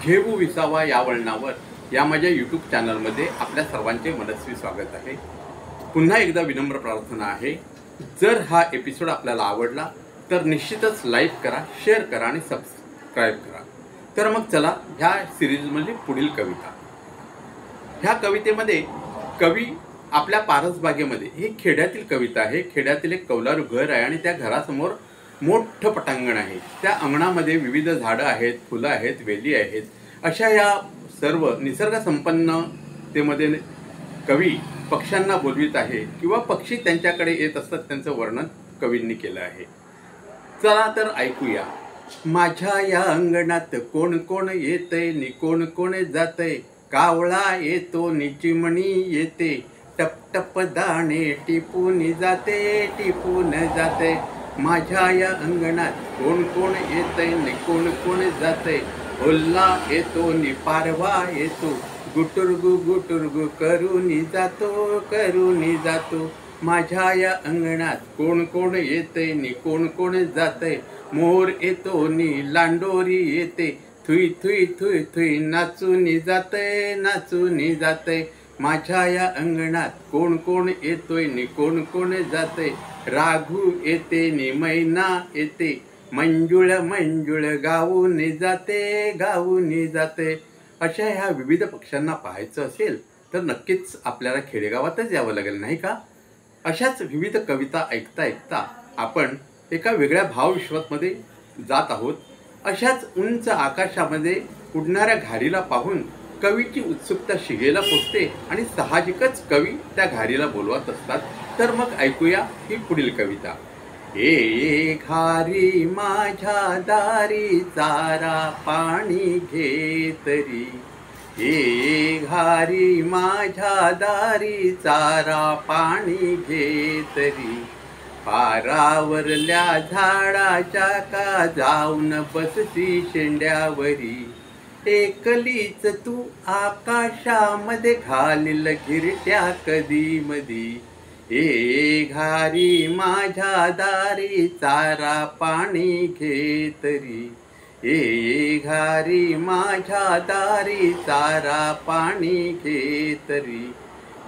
घेऊ विसावा या वळणावर या माझ्या यूट्यूब चॅनलमध्ये आपल्या सर्वांचे मनस्वी स्वागत आहे। पुन्हा एकदा विनम्र प्रार्थना आहे, जर हा एपिसोड आपल्याला आवडला तर निश्चितच लाईक करा, शेअर करा आणि सबस्क्राईब करा। तर मग चला ह्या सिरीजमधली पुढील कविता। ह्या कवितेमध्ये कवी आपल्या पारसबागेमध्ये, ही खेड्यातील कविता आहे। खेड्यातील एक कौलारू घर आहे आणि त्या घरासमोर मोठं पटांगण आहे। त्या अंगणामध्ये विविध झाडं आहेत, फुलं आहेत, वेली आहेत। अशा या सर्व निसर्ग संपन्नतेमध्ये कवी पक्ष्यांना बोलवित आहे किंवा पक्षी त्यांच्याकडे येत असतात, त्यांचं वर्णन कवींनी केलं आहे। चला तर ऐकूया। माझ्या या अंगणात कोण कोण येतंय नि कोण कोण जातंय, कावळा येतो नि चिमणी येते, टप टप दाणे टिपून जाते टिपून जाते। माझ्या या अंगणात कोण कोण येतंय नि कोण कोण जातंय, ओल्ला येतो नि पारवा येतो, गुटुरगु करून जातो। माझ्या या अंगणात कोण कोण येतंय नि कोण कोण जातंय, मोर येतो नि लांडोरी येते, थुई थुई थुई थुई नाचून जातंय। माझ्या या अंगणात कोण कोण येतोय नि कोण कोण जातंय, राघू येते नि मैना येते, मंजुळ मंजुळ गाऊन जाते। अशा ह्या विविध पक्ष्यांना पाहायचं असेल तर नक्कीच आपल्याला खेडेगावातच यावं लागेल, नाही का? अशाच विविध कविता ऐकता ऐकता आपण एका वेगळ्या भावविश्वामध्ये जात आहोत। अशाच उंच आकाशामध्ये उडणाऱ्या घारीला पाहून कवीची उत्सुकता शिगेला पोचते आणि साहजिकच कवी त्या घारीला बोलवत असतात। तर मग ऐकूया ही पुढील कविता। ए घारी माझ्या दारी चारा पाणी घे तरी, ए घारी माझ्या दारी चारा पाणी घे तरी, पारावरल्या झाडाच्या का जाऊन बसती शेंड्यावरी, एकलीच तू आकाशामध्ये घालील घिरट्या कधी मधी, ए घारी माझ्या दारी चारा पाणी घे तरी, ए घारी माझ्या दारी चारा पाणी घे तरी,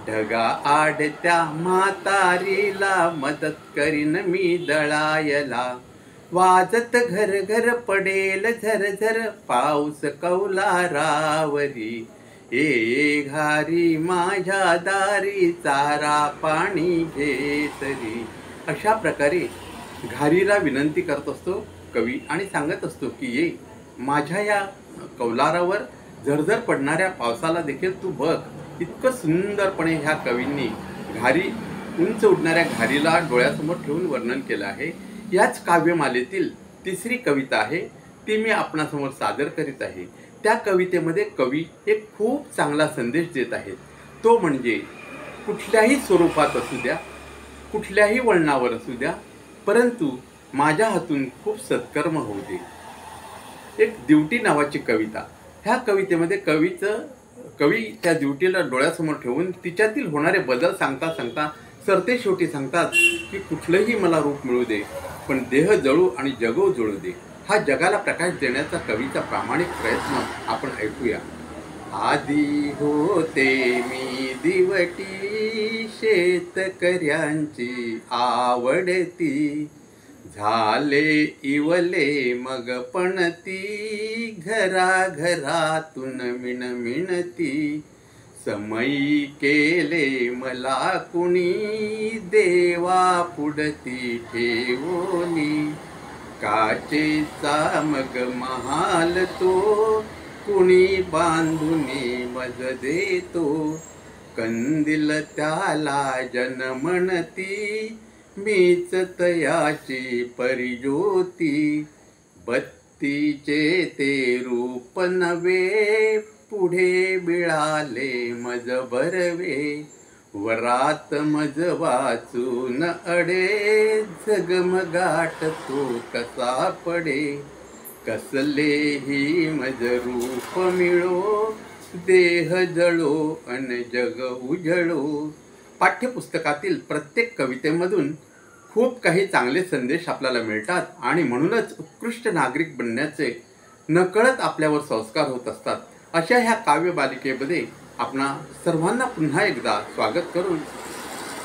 ढगा आडत्या म्हातारीला मदत करीन मी दळायला, वाजत घर घर पडेल झरझर पाऊस कौलारावरी, ए घारी माझ्या दारी चारा पाणी घे तरी। अशा प्रकारे घारीला विनंती करत असतो कवी आणि सांगत असतो की ये माझ्या या कौलारावर झरझर पडणाऱ्या पावसाला देखील तू बघ। इतकं सुंदरपणे ह्या कवींनी घारी, उंच उडणाऱ्या घारीला डोळ्यासमोर ठेवून वर्णन केलं आहे। याच काव्यमालेतील तिसरी कविता आहे, ती मी आपणासमोर सादर करीत आहे। त्या कवितेमध्ये कवी एक खूप चांगला संदेश देत आहेत, तो म्हणजे कुठल्याही स्वरूपात असू द्या, कुठल्याही वळणावर असू द्या, परंतु माझ्या हातून खूप सत्कर्म होऊ दे। एक दिवटी नावाची कविता। ह्या कवितेमध्ये कवी त्या दिवटीला डोळ्यासमोर ठेवून तिच्यातील होणारे बदल सांगता सांगता सरते शेवटी सांगतात की कुठलंही मला रूप मिळू दे, पण देह जळू आणि जगो जुळू दे। हा जगाला प्रकाश देण्याचा कवीचा प्रामाणिक प्रयत्न आपण ऐकूया। आधी होते मी दिवटी शेतकऱ्यांची आवडती, झाले इवले मग पणती घराघरातून मिणमिणती, समयी केले मला कुणी देवा पुढती ठेवोनी, काचेचा मग महाल तो कुणी बांधुनी मज देतो, कंदील त्याला जन म्हणती मीच तयाची परिज्योती, बत्तीचे ते रूप नवे पुढे मिळाले मज भरवे, वरात मज वाचून अडे झगमगाट तो कसा पडे, कसलेही मज रूप मिळो देह जळो अन जग उजळो। पाठ्यपुस्तकातील प्रत्येक कवितेमधून खूप काही चांगले संदेश आपल्याला मिळतात आणि म्हणूनच उत्कृष्ट नागरिक बनण्याचे नकळत आपल्यावर संस्कार होत असतात. अशा ह्या काव्यमालिकेमध्ये आपणा सर्वांना पुन्हा एकदा स्वागत करून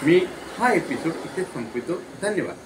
मी हा एपिसोड इथे संपवितो. धन्यवाद.